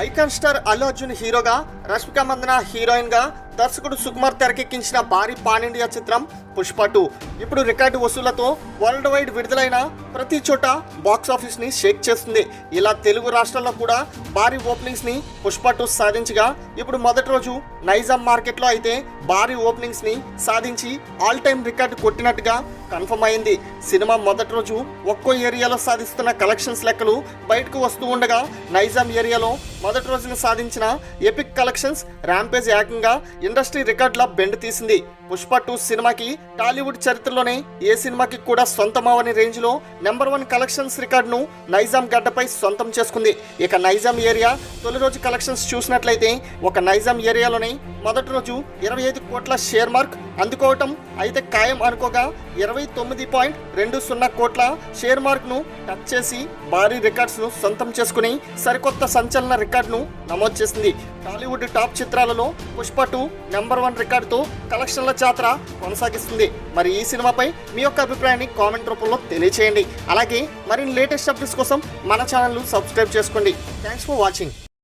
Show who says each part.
Speaker 1: Icon star Allu Arjun హీరోగా, Rashmika Mandanna heroine గా దర్శకుడు సుకుమార్ తెరకెక్కించిన భారీ పాన్ ఇండియా చిత్రం పుష్ప 2 ఇప్పుడు రికార్డు వసూళ్లతో వరల్డ్ వైడ్ విడుదలైన ప్రతి చోట బాక్స్ ఆఫీస్ ని షేక్ చేస్తుంది. ఇలా తెలుగు రాష్ట్రాల్లో కూడా భారీ ఓపెనింగ్స్ ని పుష్ప 2 సాధించగా, ఇప్పుడు మొదటి రోజు నైజాం మార్కెట్ లో అయితే భారీ ఓపెనింగ్స్ ని సాధించి ఆల్ టైమ్ రికార్డు కొట్టినట్టుగా కన్ఫర్మ్ అయింది. సినిమా మొదటి రోజు ఒక్కో ఏరియాలో సాధిస్తున్న కలెక్షన్స్ లెక్కలు బయటకు వస్తూ ఉండగా, నైజాం ఏరియాలో మొదటి రోజున సాధించిన ఎపిక్ కలెక్షన్స్ ర్యాంపేజ్ ఏకంగా ఇండస్ట్రీ రికార్డుల బెండ్ తీసింది. పుష్ప 2 సినిమాకి టాలీవుడ్ చరిత్రలోనే ఏ సినిమాకి కూడా సొంతమవని రేంజ్ లో నెంబర్ 1 కలెక్షన్స్ రికార్డును నైజాం గడ్డపై సొంతం చేసుకుంది. ఇక నైజాం ఏరియా తొలి రోజు కలెక్షన్స్ చూసినట్లయితే, ఒక నైజాం ఏరియాలోనే మొదటి రోజు 25 కోట్ల షేర్ మార్క్ అందుకోవటం అయితే ఖాయం అనుకోగా, 29.20 కోట్ల షేర్ మార్క్ ను టచ్ చేసి భారీ రికార్డ్స్ ను సొంతం చేసుకుని సరికొత్త సంచలన రికార్డును నమోదు చేసింది. టాలీవుడ్ టాప్ చిత్రాలలో పుష్ప 2 నెంబర్ 1 రికార్డుతో కలెక్షన్ల జాతర కొనసాగిస్తుంది. మరి ఈ సినిమాపై మీ యొక్క అభిప్రాయాన్ని కామెంట్ రూపంలో తెలియచేయండి. అలాగే మరిన్ని లేటెస్ట్ అప్డేట్స్ కోసం మన ఛానల్ సబ్స్క్రైబ్ చేసుకోండి. Thanks for watching.